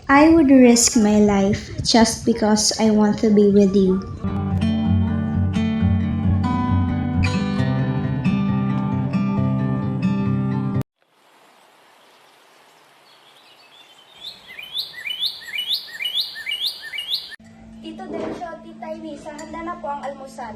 I would risk my life just because I want to be with you. Tito Densyo, Tita Elisa, handa na po ang almusal.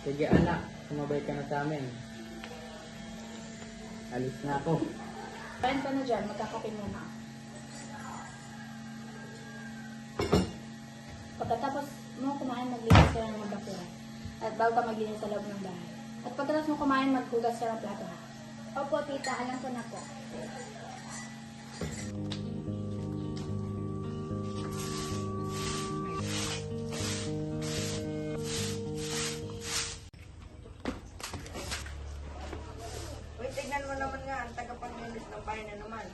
Sige anak, sumabay ka na sa amin. Alis na ako. Kain ka na dyan, magkakape muna. Pagkatapos mo kumain, maglinis ka ng bakuran. At bago ka maglinis sa loob ng bahay. At pagkatapos mo kumain, maghugas ka ng plato ha. Opo, tita, alam ko na po. Uy, tignan mo naman nga, ang tagapaglinis ng bahay na naman.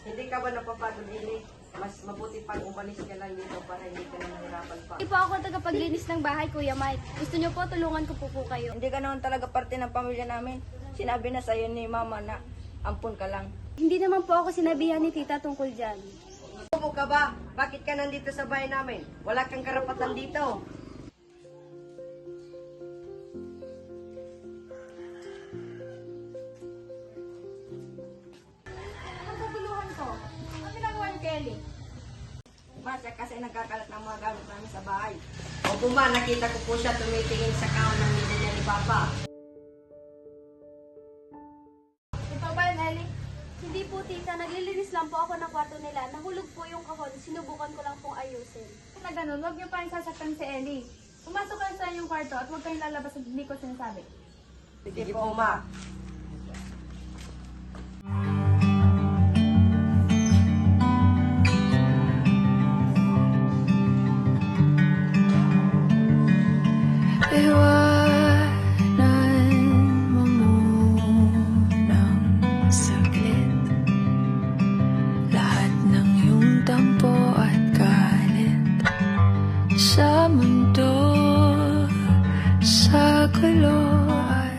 Hindi ka ba napapagod, Ili? Mas mabuti pag umalis ka lang dito para hindi ka na nahirapan pa. Hindi po ako tagapaglinis ng bahay, Kuya Mike. Gusto niyo po, tulungan ko po kayo. Hindi ka naman talaga parte ng pamilya namin. Sinabi na sa'yo ni Mama na ampun ka lang. Hindi naman po ako sinabihan ni tita tungkol dyan. Bobo ka ba? Bakit ka nandito sa bahay namin? Wala kang karapatan dito. Magkaguluhan ko. Ang ginagawa ni Kelly? Basta kasi nagkakalat ng mga gamit namin sa bahay. O buma, nakita ko po siya tumitingin sa kahon ng nilila ni Papa. Ito ba yun, Ellie? Hindi po, tita. Naglilinis lang po ako ng kwarto nila. Nahulog po yung kahon. Sinubukan ko lang pong ayusin. Na ganun, huwag niyo pa rin sasaktan si Ellie. Pumasok kayo sa inyong kwarto at huwag kayong lalabas at hindi ko sinasabi. Sige po, Ma. Iwanan mo munang saglit lahat ng iyong tampo at galit sa mundo, sa gulo at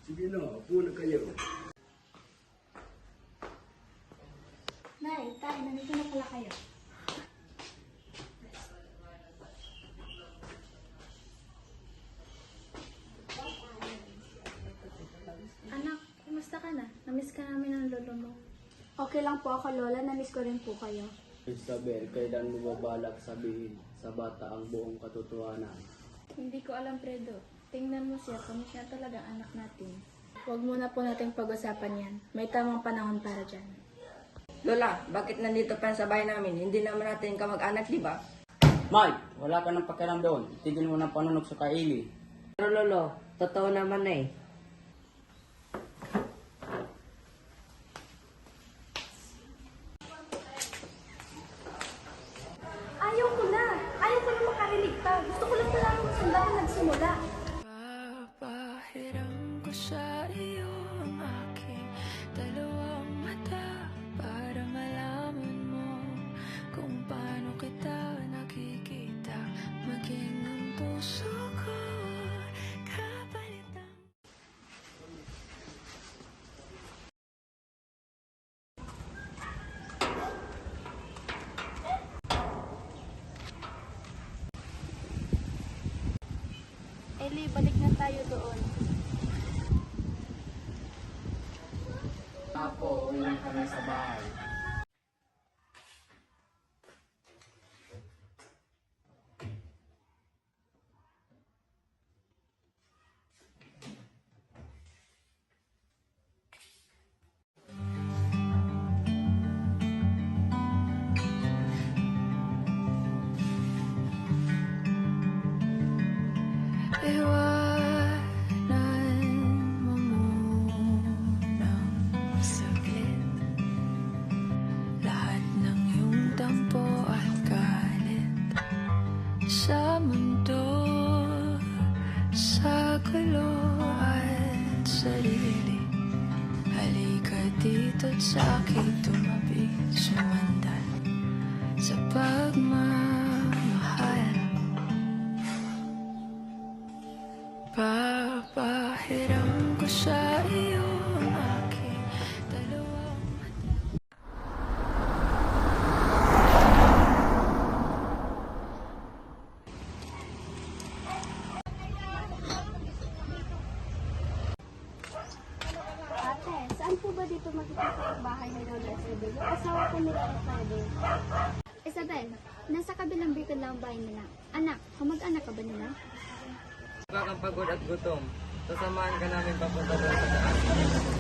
Sige na, upo na kayo. Nay, tay, nandito na pala kayo. Anak, kumusta ka na? Namiss ka namin ng lolo mo. Okay lang po ako, Lola. Namiss ko rin po kayo. Isabel, kailan mo babalak sabihin sa bata ang buong katotohanan? Hindi ko alam, Fredo. Tingnan mo siya kung siya talaga anak natin. Huwag muna po nating pag-usapan yan. May tamang panahon para dyan. Lola, bakit nandito pa sa bahay namin? Hindi naman natin kamag-anak, di ba? Mike, wala ka ng pakialam doon. Tigil mo ng panunok sa kaili. Pero Lolo, totoo naman eh. Ayaw ko na! Ayaw ko na makarinig pa! Gusto ko lang talagang masundan kung nagsimula. papahiram ko sa iyo ang aking dalawang mata para malaman mo kung paano kita nakikita, maging ang puso ko kapalitan. Ellie, balik na tayo doon. Apo, uwi kami sa bahay. sarili. Halika dito't sa akin tumabi, sumandal sa pagmamahal. Papahiram ko sa iyo ang aking dalawang mata. Ate, saan po ba dito makikita ang bahay ni Lola Isabel? Yung asawa ko nila Isabel. Isabel, nasa kabilang bikod lang ang bahay nila. Anak, kamag-anak ka ba nila? Kang pagod at gutom. Sasamahan ka namin papunta doon sa daan.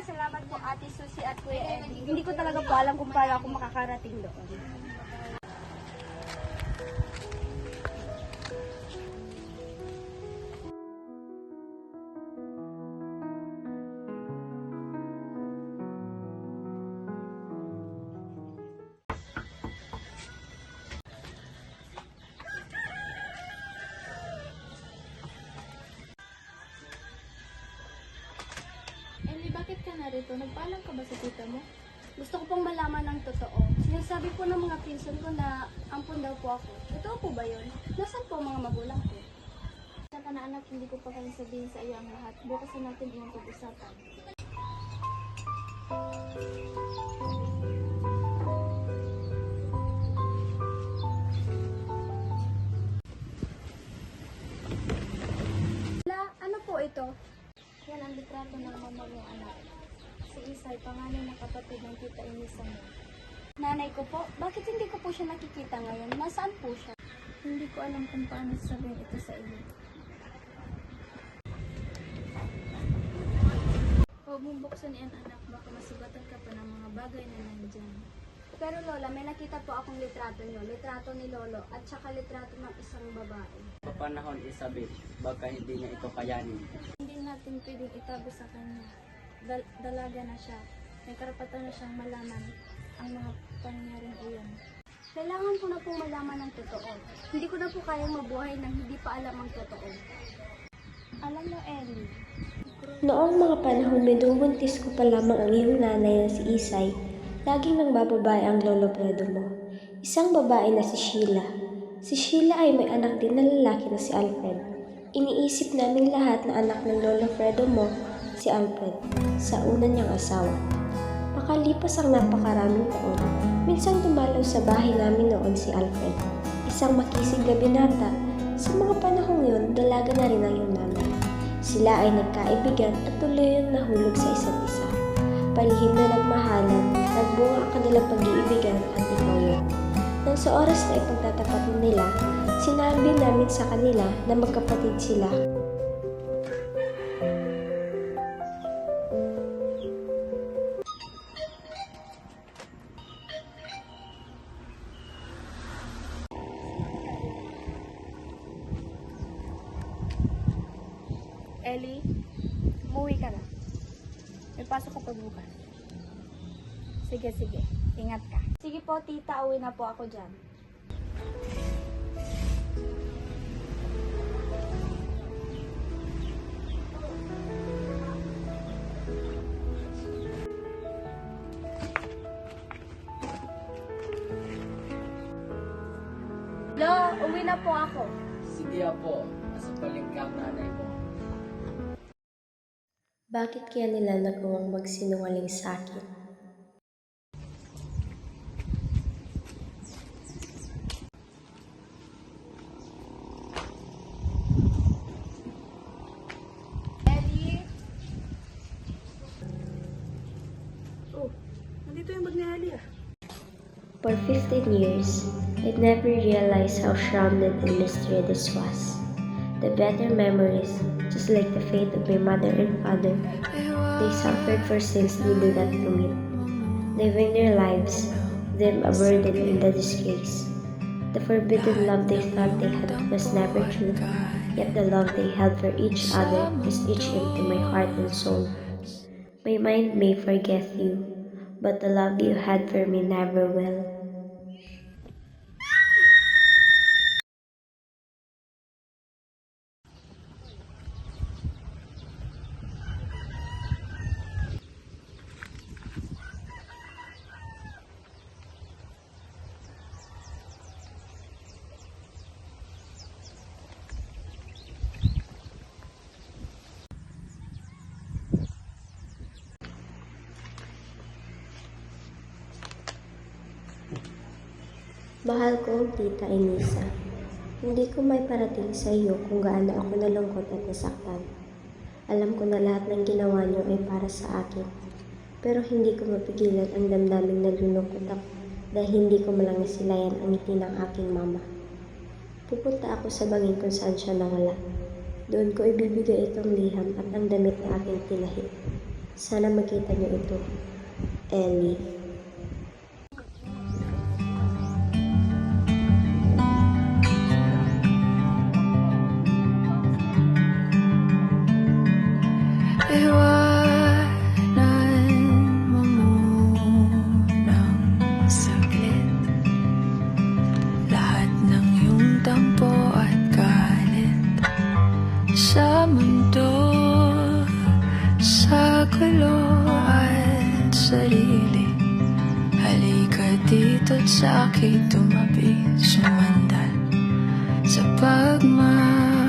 Salamat po Ate Susie at Kuya Eddie. Hindi ko talaga po alam kung paano ako makakarating doon. Ellie, bakit ka narito? Nagpaalam ka ba sa tita mo? Gusto ko pong malaman ng totoo. Sinasabi po ng mga pinsan ko na ampun daw po ako. Totoo po ba yun? Nasaan po ang mga magulang ko? Saka na anak, hindi ko pa kayang sabihin sa iyo ang lahat. Bukas na natin iyong pag-usapan. La, ano po ito? Yan ang litrato ng mama mo, anak. Si Isay, pangalan ng kapatid ng tita Inisa mo. Nanay ko po, bakit hindi ko po siya nakikita ngayon? Nasaan po siya? Hindi ko alam kung paano sabihin ito sa iyo. Huwag mong buksan yan, anak. Baka masugatan ka pa ng mga bagay na nandyan. Pero Lola, may nakita po akong litrato niyo. Litrato ni Lolo at saka litrato ng isang babae. Papanahon Isabel, baka hindi niya ito kayanin. Hindi natin pwedeng itago sa kanya. Dalaga na siya. May karapatan na siyang malaman ang mga pangyayaring iyon. Kailangan ko na po malaman ng totoo. Hindi ko na po kayang mabuhay nang hindi pa alam ang totoo. Alam mo, Ellie, Noong mga panahon binubuntis ko pa lamang ang iyong nanay na si Isay, laging nang bababae ang lolo Fredo mo. Isang babae na si Sheila. Si Sheila ay may anak din na lalaki na si Alfred. Iniisip naming lahat na anak ng lolo Fredo mo, si Alfred, sa una niyang asawa. Makalipas ang napakaraming taon, minsan dumalaw sa bahay namin noon si Alfred. Isang makisig na binata, sa mga panahong yun, dalaga na rin ang iyong nanay. Sila ay nagkaibigan at tuloy yung nahulog sa isa't isa. Palihim na nagmahalan, nagbunga ang kanilang pag-iibigan at ikaw yun. Nang sa oras na ipagtatapat nila, sinabi namin sa kanila na magkapatid sila. Ellie, umuwi ka na. May pasok ka pa bukas. Sige, sige. Ingat ka. Sige po, tita. Uwi na po ako dyan. Lo, uwi na po ako. Sige po, nasa palengke ang nanay mo. Bakit kaya nila nagawang magsinungaling sa akin? Ellie? Oh, nandito yung bag ni Ellie ah. For 15 years, I'd never realized how shrouded in mystery this was. The better memories, just like the fate of my mother and father, they suffered for sins they did not commit, living their lives, them a burden in the disgrace. The forbidden love they thought they had was never true, yet the love they held for each other is etched into my heart and soul. My mind may forget you, but the love you had for me never will. Mahal ko ang tita Inisa. Hindi ko may parating sa iyo kung gaano ako nalungkot at nasaktan. Alam ko na lahat ng ginawa niyo ay para sa akin. Pero hindi ko mapigilan ang damdaming nalulungkot ako dahil hindi ko malang nasilayan ang ngiti ng aking mama. Pupunta ako sa bangin kung saan siya nawala. Doon ko ibibigay itong liham at ang damit na aking tinahid. Sana makita niyo ito. Ellie. Iwanan mo munang saglit lahat ng iyong tampo at galit sa mundo, sa gulo at sarili. Halika dito't sa akin tumabi, sumandal sa pagmamahal.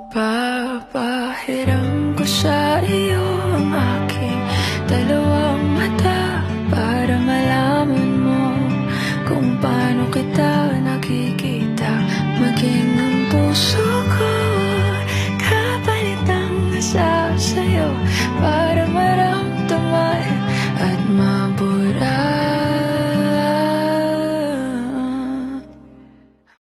Papahiram ko sa iyo ang aking dalawang mata para malaman mo kung paano kita nakikita. Maging ang puso ko kapalit ang nasa sa'yo para maramdaman at mabuhay.